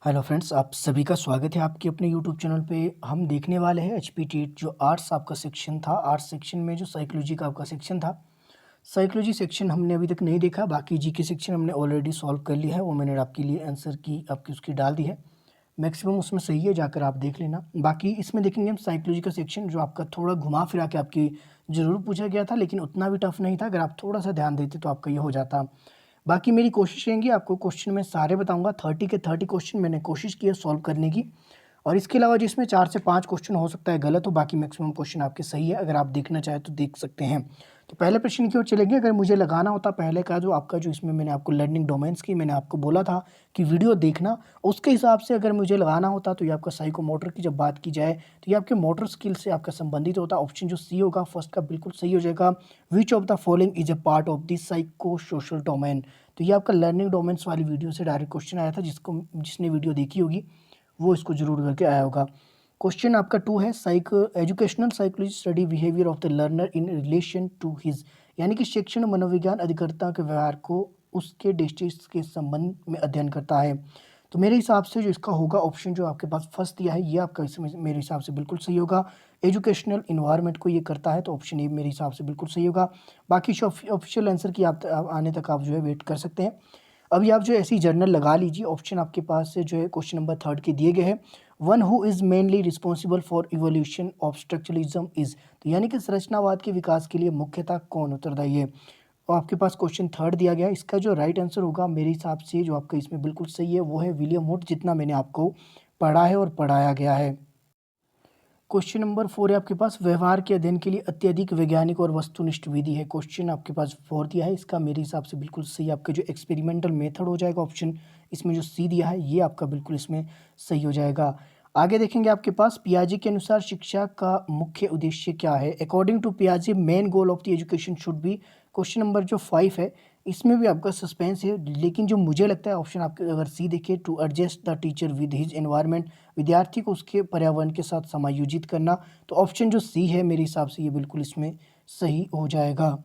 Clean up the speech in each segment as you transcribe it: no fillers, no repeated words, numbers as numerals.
Hello friends, आप सभी का स्वागत है आपके अपने यूट्यूब चैनल पे। हम देखने वाले हैं एचपीटी जो आर्ट्स आपका सेक्शन था। आर्ट्स सेक्शन में जो साइकोलॉजी का आपका सेक्शन था, साइकोलॉजी सेक्शन हमने अभी तक नहीं देखा। बाकी जीके सेक्शन हमने ऑलरेडी सॉल्व कर लिया है, वो मैंने आपके लिए आंसर की आपकी उसकी डाल दी है। मैक्सिमम उसमें सही है, जाकर आप देख लेना। बाकी इसमें देखेंगे हम साइकोलॉजी का सेक्शन जो आपका थोड़ा घुमा फिरा के आपकी ज़रूर पूछा गया था, लेकिन उतना भी टफ नहीं था। अगर आप थोड़ा सा ध्यान देते तो आपका ये हो जाता। बाकी मेरी कोशिश रहेंगी, आपको क्वेश्चन मैं सारे बताऊंगा। 30 के 30 क्वेश्चन मैंने कोशिश की है सॉल्व करने की। और इसके अलावा जिसमें 4 से 5 क्वेश्चन हो सकता है गलत हो, बाकी मैक्सिमम क्वेश्चन आपके सही है। अगर आप देखना चाहें तो देख सकते हैं। तो पहले प्रश्न की ओर चलेंगे। अगर मुझे लगाना होता पहले का जो आपका जो इसमें मैंने आपको लर्निंग डोमेन्स की मैंने आपको बोला था कि वीडियो देखना, उसके हिसाब से अगर मुझे लगाना होता तो ये आपका साइकोमोटर की जब बात की जाए तो ये आपके मोटर स्किल से आपका संबंधित होता। ऑप्शन जो सी होगा फर्स्ट का बिल्कुल सही हो जाएगा। Which of the following is a part of the psycho social domain. तो ये आपका लर्निंग डोमेन्स वाली वीडियो से डायरेक्ट क्वेश्चन आया था। जिसने वीडियो देखी होगी वो इसको जरूर करके आया होगा। क्वेश्चन आपका 2 है, educational psychology study behaviour of the learner in relation to his, यानी कि शिक्षण मनोविज्ञान अधिकर्ता के व्यवहार को उसके डिस्ट्रिक्ट के संबंध में अध्ययन करता है। तो मेरे हिसाब से जो इसका होगा ऑप्शन जो आपके पास फर्स्ट दिया है ये आपका इसमें मेरे हिसाब से बिल्कुल सही होगा। एजुकेशनल इन्वायरमेंट को ये करता है, तो ऑप्शन ए मेरे हिसाब से बिल्कुल सही होगा। बाकी ऑफिशियल आंसर की आप आने तक आप जो है वेट कर सकते हैं। अभी आप जो ऐसी जर्नल लगा लीजिए। ऑप्शन आपके पास से जो है क्वेश्चन नंबर 3 के दिए गए हैं। One who is mainly responsible for evolution of structuralism is, तो यानी कि संरचनावाद के विकास के लिए मुख्यतः कौन उत्तरदायी है। और आपके पास क्वेश्चन 3 दिया गया है। इसका जो राइट आंसर होगा मेरे हिसाब से जो आपका इसमें बिल्कुल सही है वो है विलियम वुड, जितना मैंने आपको पढ़ा है और पढ़ाया गया है। क्वेश्चन नंबर 4 है आपके पास, व्यवहार के अध्ययन के लिए अत्यधिक वैज्ञानिक और वस्तुनिष्ठ विधि है। क्वेश्चन आपके पास 4 दिया है, इसका मेरे हिसाब से बिल्कुल सही आपका जो एक्सपेरिमेंटल मेथड हो जाएगा। ऑप्शन इसमें जो सी दिया है ये आपका बिल्कुल इसमें सही हो जाएगा। आगे देखेंगे आपके पास, पियाजे के अनुसार शिक्षा का मुख्य उद्देश्य क्या है। अकॉर्डिंग टू पियाजे main goal of the education should be. Question number जो 5 है इसमें भी आपका सस्पेंस है, लेकिन जो मुझे लगता है ऑप्शन आपके अगर सी देखिए, to adjust the teacher with his environment, विद्यार्थी को उसके पर्यावरण के साथ समायोजित करना। तो ऑप्शन जो सी है मेरे हिसाब से ये बिल्कुल इसमें सही हो जाएगा।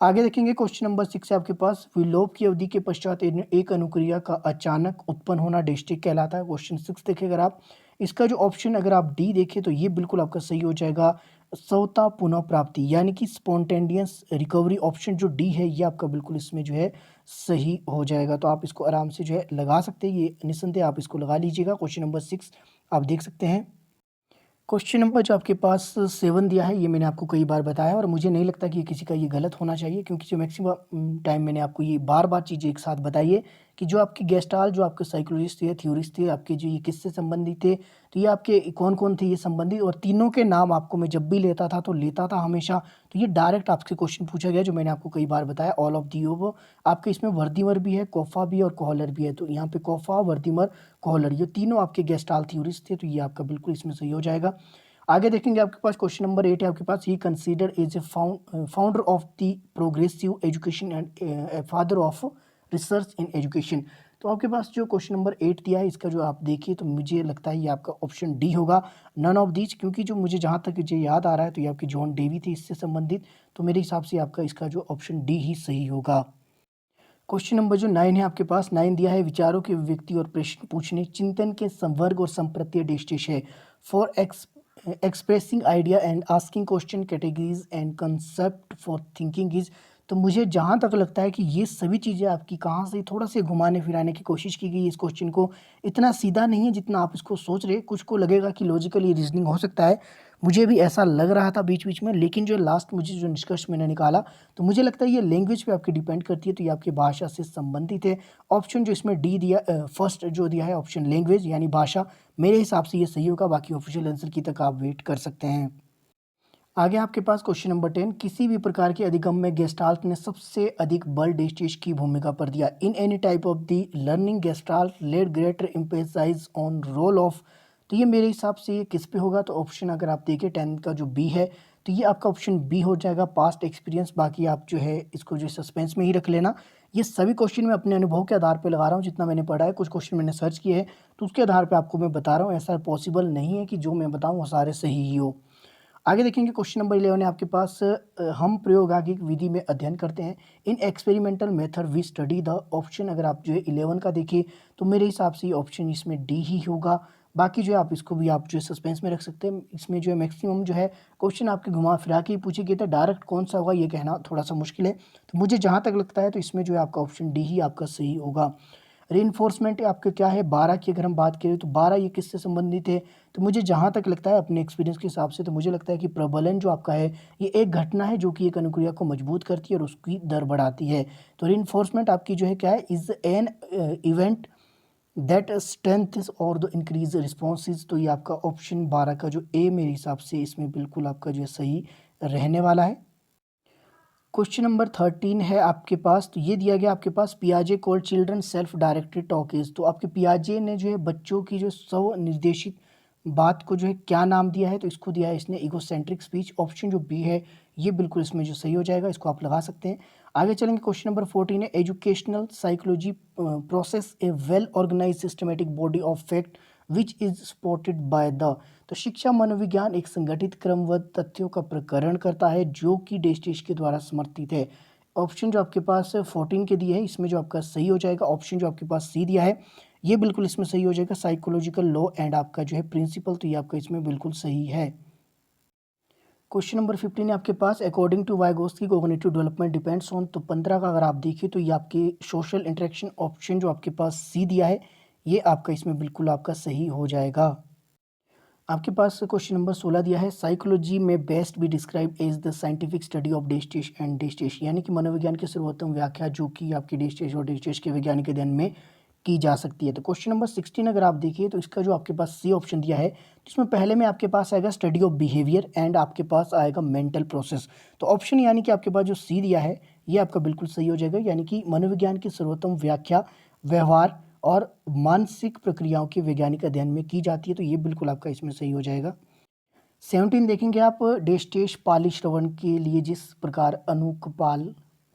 आगे देखेंगे क्वेश्चन नंबर 6 है आपके पास, विलोप की अवधि के पश्चात एक अनुक्रिया का अचानक उत्पन्न होना डिस्ट्रिक्ट कहलाता है। क्वेश्चन 6 देखिए अगर आप, इसका जो ऑप्शन अगर आप डी देखें तो ये बिल्कुल आपका सही हो जाएगा। स्वतः पुनः प्राप्ति यानी कि स्पॉन्टेनियस रिकवरी, ऑप्शन जो डी है ये आपका बिल्कुल इसमें जो है सही हो जाएगा। तो आप इसको आराम से जो है लगा सकते हैं, ये निसंदेह आप इसको लगा लीजिएगा। क्वेश्चन नंबर 6 आप देख सकते हैं। क्वेश्चन नंबर जो आपके पास 7 दिया है ये मैंने आपको कई बार बताया और मुझे नहीं लगता कि किसी का ये गलत होना चाहिए, क्योंकि जो मैक्सिमम टाइम मैंने आपको ये बार-बार चीज़ें एक साथ बताई है कि जो आपकी गेस्टाल्ट जो आपके साइकोलॉजिस्ट थे, थ्योरिस्ट थे, आपके जो ये किससे संबंधित थे, तो ये आपके कौन-कौन थे ये संबंधित, और तीनों के नाम आपको मैं जब भी लेता था तो लेता था हमेशा। तो ये डायरेक्ट आपसे क्वेश्चन पूछा गया जो मैंने आपको कई बार बताया, ऑल ऑफ दी अबव। आपके इसमें वर्दीमर भी है, कोफा भी है और कोहलर भी है। तो यहाँ पे कोफा, वर्दीमर, कोहलर ये तीनों आपके गेस्टाल्ट थ्योरिस्ट थे, तो ये आपका बिल्कुल इसमें सही हो जाएगा। आगे देखेंगे आपके पास क्वेश्चन नंबर 8 है आपके पास, he consider as a founder of the progressive education and father of research in education. तो आपके पास जो क्वेश्चन नंबर 8 दिया है इसका जो आप देखिए तो मुझे लगता है ये आपका ऑप्शन डी होगा, नन ऑफ दीज, क्योंकि जो मुझे जहाँ तक मुझे याद आ रहा है तो ये आपकी जॉन डेवी थी इससे संबंधित। तो मेरे हिसाब से आपका इसका जो ऑप्शन डी ही सही होगा। क्वेश्चन नंबर जो 9 है आपके पास, 9 दिया है, विचारों के व्यक्ति और प्रश्न पूछने, चिंतन के संवर्ग और संप्रत्य डिस्टिश है। For expressing idea and asking question, categories and concept for thinking is. तो मुझे जहाँ तक लगता है कि ये सभी चीज़ें आपकी कहाँ से थोड़ा से घुमाने फिराने की कोशिश की गई है। इस क्वेश्चन को इतना सीधा नहीं है जितना आप इसको सोच रहे, कुछ को लगेगा कि लॉजिकली रीजनिंग हो सकता है, मुझे भी ऐसा लग रहा था बीच बीच में, लेकिन जो लास्ट मुझे जो निष्कर्ष मैंने निकाला तो मुझे लगता है ये लैंग्वेज पे आपकी डिपेंड करती है, तो ये आपकी भाषा से संबंधित है। ऑप्शन जो इसमें डी दिया, फर्स्ट जो दिया है ऑप्शन लैंग्वेज यानी भाषा, मेरे हिसाब से ये सही होगा। बाकी ऑफिशियल आंसर की तक आप वेट कर सकते हैं। आगे आपके पास क्वेश्चन नंबर 10, किसी भी प्रकार के अधिगम में गेस्टाल्ट ने सबसे अधिक बल डिस्टिश की भूमिका पर दिया। In any type of the learning gestalt laid greater emphasize on role of. तो ये मेरे हिसाब से ये किस पे होगा, तो ऑप्शन अगर आप देखें 10 का जो बी है तो ये आपका ऑप्शन बी हो जाएगा, पास्ट एक्सपीरियंस। बाकी आप जो है इसको जो सस्पेंस में ही रख लेना। ये सभी क्वेश्चन मैं अपने अनुभव के आधार पर लगा रहा हूँ, जितना मैंने पढ़ा है, कुछ क्वेश्चन मैंने सर्च किए हैं तो उसके आधार पर आपको मैं बता रहा हूँ। ऐसा पॉसिबल नहीं है कि जो मैं बताऊँ वो सारे सही ही हो। आगे देखेंगे क्वेश्चन नंबर 11 है आपके पास, हम प्रयोगात्मक विधि में अध्ययन करते हैं। In experimental method we study the option. अगर आप जो है 11 का देखिए तो मेरे हिसाब से ये ऑप्शन इसमें डी ही होगा। बाकी जो है आप इसको भी आप जो है सस्पेंस में रख सकते हैं। इसमें जो है मैक्सिमम जो है क्वेश्चन आपके घुमा फिरा के ही पूछे गए थे, डायरेक्ट कौन सा होगा ये कहना थोड़ा सा मुश्किल है। तो मुझे जहाँ तक लगता है तो इसमें जो है आपका ऑप्शन डी ही आपका सही होगा। रीइंफोर्समेंट आपके क्या है 12 की अगर हम बात करें तो 12 ये किससे संबंधित है, तो मुझे जहाँ तक लगता है अपने एक्सपीरियंस के हिसाब से तो मुझे लगता है कि प्रबलन जो आपका है ये एक घटना है जो कि एक अनुक्रिया को मजबूत करती है और उसकी दर बढ़ाती है। तो रीइंफोर्समेंट आपकी जो है क्या है, is an event that strength और द इंक्रीज रिस्पॉन्सेज। तो ये आपका ऑप्शन 12 का जो ए मेरे हिसाब से इसमें बिल्कुल आपका जो है सही रहने वाला है। क्वेश्चन नंबर 13 है आपके पास, तो ये दिया गया आपके पास, पियाजे called children self directed talkies. तो आपके पियाजे ने जो है बच्चों की जो स्व निर्देशित बात को जो है क्या नाम दिया है, तो इसको दिया है इसने ईगोसेंट्रिक स्पीच। ऑप्शन जो बी है ये बिल्कुल इसमें जो सही हो जाएगा, इसको आप लगा सकते हैं। आगे चलेंगे क्वेश्चन नंबर 14 है, educational psychology process a well organise systematic body of fact which is supported by the. तो शिक्षा मनोविज्ञान एक संगठित क्रमबद्ध तथ्यों का प्रकरण करता है जो कि डेस्टिश के द्वारा समर्थित है। ऑप्शन जो आपके पास 14 के दिए है इसमें जो आपका सही हो जाएगा ऑप्शन जो आपके पास सी दिया है ये बिल्कुल इसमें सही हो जाएगा, साइकोलॉजिकल लॉ एंड आपका जो है प्रिंसिपल। तो ये आपका इसमें बिल्कुल सही है। क्वेश्चन नंबर 15 है आपके पास, according to Vygotsky cognitive development depends on. तो 15 का अगर आप देखिए तो ये आपके सोशल इंटरेक्शन, ऑप्शन जो आपके पास सी दिया है ये आपका इसमें बिल्कुल आपका सही हो जाएगा। आपके पास क्वेश्चन नंबर 16 दिया है, साइकोलॉजी में best be describe as the scientific study of डेस्टिश एंड डेस्टिश, यानी कि मनोविज्ञान की सर्वोत्तम व्याख्या जो कि आपकी डेस्टिश और डेस्टिश के वैज्ञानिक अध्ययन में की जा सकती है। तो क्वेश्चन नंबर 16 अगर आप देखिए तो इसका जो आपके पास सी ऑप्शन दिया है तो इसमें पहले में आपके पास आएगा स्टडी ऑफ बिहेवियर एंड आपके पास आएगा मेंटल प्रोसेस। तो ऑप्शन यानी कि आपके पास जो सी दिया है ये आपका बिल्कुल सही हो जाएगा, यानी कि मनोविज्ञान की सर्वोत्तम व्याख्या व्यवहार और मानसिक प्रक्रियाओं के वैज्ञानिक अध्ययन में की जाती है। तो ये बिल्कुल आपका इसमें सही हो जाएगा। 17 देखेंगे आप, डेस्टेश पाली श्रवण के लिए जिस प्रकार अनुकपाल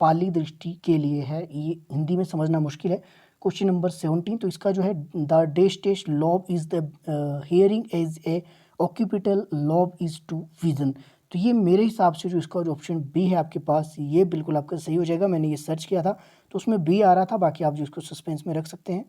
पाली दृष्टि के लिए है, ये हिंदी में समझना मुश्किल है। क्वेश्चन नंबर 17, तो इसका जो है द डेस्टेश lobe is the hearing as a occipital lobe is to vision. तो ये मेरे हिसाब से जो इसका जो ऑप्शन बी है आपके पास ये बिल्कुल आपका सही हो जाएगा। मैंने ये सर्च किया था तो उसमें बी आ रहा था, बाकी आप जो इसको सस्पेंस में रख सकते हैं।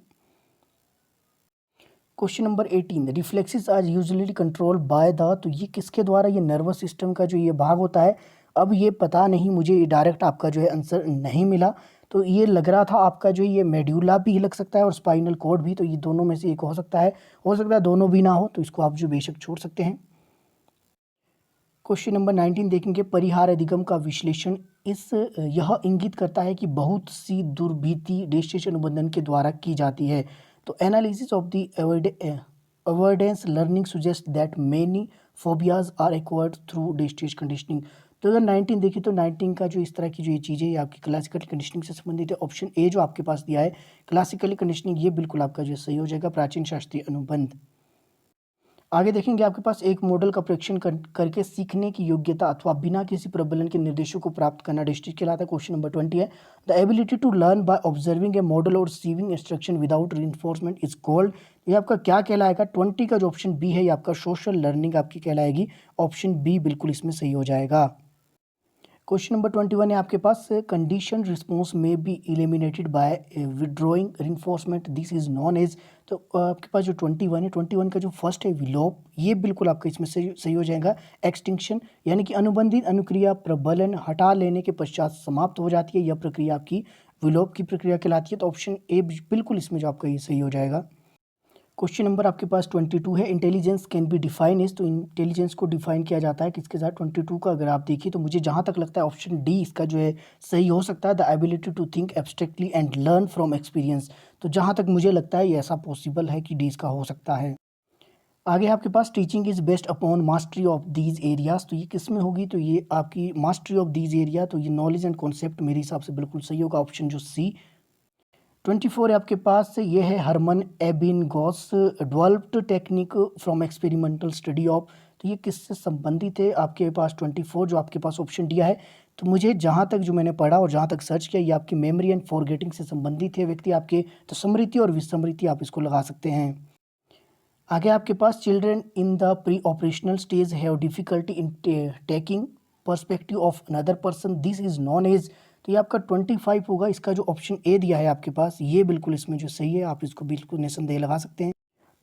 Question number 18, reflexes are usually control by the. तो ये किसके द्वारा, ये नर्वस सिस्टम का जो ये भाग होता है। अब ये पता नहीं मुझे, डायरेक्ट आपका जो है आंसर नहीं मिला, तो ये लग रहा था आपका जो ये मेड्यूला भी लग सकता है और स्पाइनल कॉर्ड भी, तो ये दोनों में से एक हो सकता है दोनों भी ना हो, तो इसको आप जो बेशक छोड़ सकते हैं। क्वेश्चन नंबर 19 देखेंगे, परिहार अधिगम का विश्लेषण यह इंगित करता है कि बहुत सी दुर्भीति डेस्टिश अनुबंधन के द्वारा की जाती है। तो analysis of the avoidance learning suggest that many phobias are acquired through डेस्टिश कंडीशनिंग। तो अगर 19 देखिए तो 19 का जो इस तरह की जो ये चीज़ें ये आपकी क्लासिकल कंडीशनिंग से संबंधित है। ऑप्शन ए जो आपके पास दिया है क्लासिकली कंडीशनिंग, ये बिल्कुल आपका जो सही हो जाएगा, प्राचीन शास्त्रीय अनुबंध। आगे देखेंगे आपके पास, एक मॉडल का परीक्षण करके सीखने की योग्यता अथवा बिना किसी प्रबलन के निर्देशों को प्राप्त करना डिस्ट्रिक्ट कहलाता है। क्वेश्चन नंबर 20 है, the ability to learn by observing a model और receiving instruction without reinforcement is called. ये आपका क्या कहलाएगा, 20 का जो ऑप्शन बी है ये आपका सोशल लर्निंग आपकी कहलाएगी। ऑप्शन बी बिल्कुल इसमें सही हो जाएगा। क्वेश्चन नंबर 21 है आपके पास, कंडीशन रिस्पॉन्स में be eliminated by withdrawing reinforcement, this is known as. तो आपके पास जो 21 है, 21 का जो फर्स्ट है विलोप, ये बिल्कुल आपका इसमें सही हो जाएगा। एक्सटिंक्शन यानी कि अनुबंधित अनुक्रिया प्रबलन हटा लेने के पश्चात समाप्त हो जाती है, यह प्रक्रिया आपकी विलोप की प्रक्रिया कहलाती है। तो ऑप्शन ए बिल्कुल इसमें जो आपका ये सही हो जाएगा। क्वेश्चन नंबर आपके पास 22 है, intelligence can be define is. तो इंटेलिजेंस को डिफाइन किया जाता है किसके साथ, 22 का अगर आप देखिए तो मुझे जहाँ तक लगता है ऑप्शन डी इसका जो है सही हो सकता है, the ability to think abstractly and learn from experience. तो जहाँ तक मुझे लगता है ये ऐसा पॉसिबल है कि डी इसका हो सकता है। आगे आपके पास, teaching is based upon mastery of these areas. तो ये किस में होगी, तो ये आपकी मास्टरी ऑफ दीज एरिया, तो ये नॉलेज एंड कॉन्सेप्ट मेरे हिसाब से बिल्कुल सही होगा, ऑप्शन जो सी। 24 है आपके पास, ये है Hermann Ebbinghaus developed technique from experimental study of. तो ये किससे संबंधित है आपके पास 24 जो आपके पास ऑप्शन दिया है। तो मुझे जहाँ तक जो मैंने पढ़ा और जहाँ तक सर्च किया, ये आपकी मेमोरी एंड फॉरगेटिंग से संबंधित है व्यक्ति आपके। तो स्मृति और विस्मृति आप इसको लगा सकते हैं। आगे आपके पास children in the pre operational stage have difficulty in taking perspective of another person, this is known as. तो ये आपका 25 होगा। इसका जो ऑप्शन ए दिया है आपके पास ये बिल्कुल इसमें जो सही है, आप इसको बिल्कुल निसंदेह लगा सकते हैं।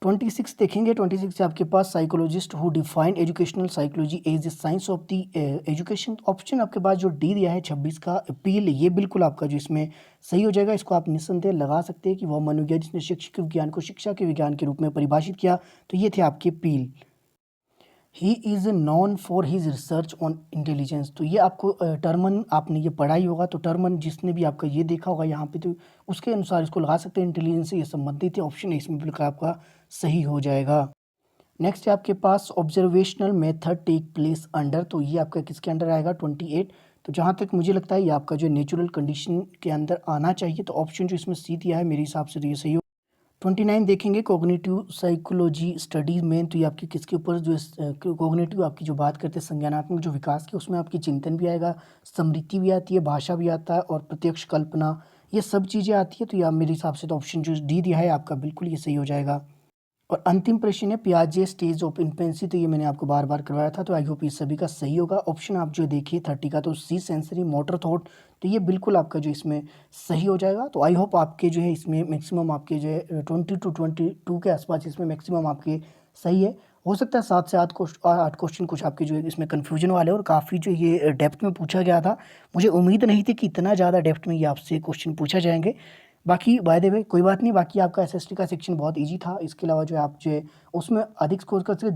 26 देखेंगे, 26 से आपके पास psychologist who define educational psychology as the science of the education. Option आपके पास जो डी दिया है 26 का अपील, ये बिल्कुल आपका जो इसमें सही हो जाएगा। इसको आप निस्संदेह लगा सकते हैं कि वह मनोविज्ञान जिसने शिक्षक विज्ञान को शिक्षा के विज्ञान के रूप में परिभाषित किया, तो ये थे आपके पील। He is known for his research on intelligence. तो ये आपको टर्मन आपने ये पढ़ा ही होगा, तो टर्मन जिसने भी आपका ये देखा होगा यहाँ पे, तो उसके अनुसार इसको लगा सकते हैं, इंटेलिजेंस से ये संबंधित है। ऑप्शन ए इसमें बिल्कुल आपका सही हो जाएगा। नेक्स्ट है आपके पास observational method take place under. तो ये आपका किसके अंडर आएगा? 28। तो जहाँ तक मुझे लगता है ये आपका जो नेचुरल कंडीशन के अंदर आना चाहिए, तो ऑप्शन जो इसमें सी दिया है मेरे हिसाब से तो ये सही हो। 29 देखेंगे कॉग्निटिव साइकोलॉजी स्टडीज में, तो ये आपकी किसके ऊपर जो कॉग्निटिव आपकी जो बात करते हैं संज्ञानात्मक जो विकास की, उसमें आपकी चिंतन भी आएगा, स्मृति भी आती है, भाषा भी आता है और प्रत्यक्ष कल्पना, ये सब चीज़ें आती है। तो ये मेरे हिसाब से तो ऑप्शन जो डी दिया है आपका बिल्कुल ये सही हो जाएगा। और अंतिम प्रश्न है पियाजे स्टेज ऑफ इन्फेंसी। तो ये मैंने आपको बार बार करवाया था, तो आई होप ये सभी का सही होगा। ऑप्शन आप जो देखिए 30 का, तो सी सेंसरी मोटर थॉट, तो ये बिल्कुल आपका जो इसमें सही हो जाएगा। तो आई होप आपके जो है इसमें मैक्सिमम आपके जो है 20 to 22 के आसपास इसमें मैक्सिमम आपके सही है। हो सकता है 7 से 8 क्वेश्चन कुछ आपके जो है इसमें कन्फ्यूजन वाले, और काफ़ी जो ये डेप्थ में पूछा गया था। मुझे उम्मीद नहीं थी कि इतना ज़्यादा डेप्थ में ये आपसे क्वेश्चन पूछा जाएंगे। बाकी बाय द वे कोई बात नहीं, बाकी आपका एसएसटी का सेक्शन बहुत इजी था। इसके अलावा जो है आप जो है उसमें अधिक स्कोर कर सकते।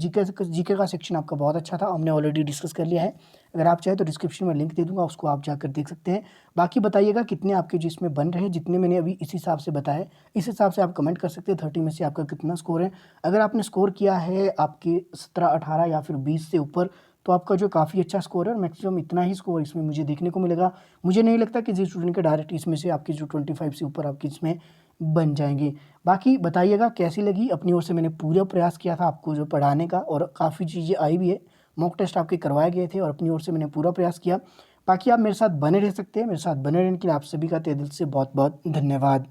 जीके का सेक्शन आपका बहुत अच्छा था, हमने ऑलरेडी डिस्कस कर लिया है। अगर आप चाहें तो डिस्क्रिप्शन में लिंक दे दूंगा, उसको आप जाकर देख सकते हैं। बाकी बताइएगा कितने आपके जो इसमें बन रहे हैं, जितने मैंने अभी इस हिसाब से बताया, इस हिसाब से आप कमेंट कर सकते हैं 30 में से आपका कितना स्कोर है। अगर आपने स्कोर किया है आपके 17, 18 या फिर 20 से ऊपर, तो आपका जो काफ़ी अच्छा स्कोर है, और मैक्सिमम इतना ही स्कोर इसमें मुझे देखने को मिलेगा। मुझे नहीं लगता कि जिस स्टूडेंट के डायरेक्ट इसमें से आपकी जो 25 से ऊपर आपकी इसमें बन जाएंगे। बाकी बताइएगा कैसी लगी। अपनी ओर से मैंने पूरा प्रयास किया था आपको जो पढ़ाने का, और काफ़ी चीज़ें आई भी है, मॉक टेस्ट आपके करवाए गए थे, और अपनी ओर से मैंने पूरा प्रयास किया। बाकी आप मेरे साथ बने रह सकते हैं। मेरे साथ बने रहने के लिए आप सभी का तहे दिल से बहुत बहुत धन्यवाद।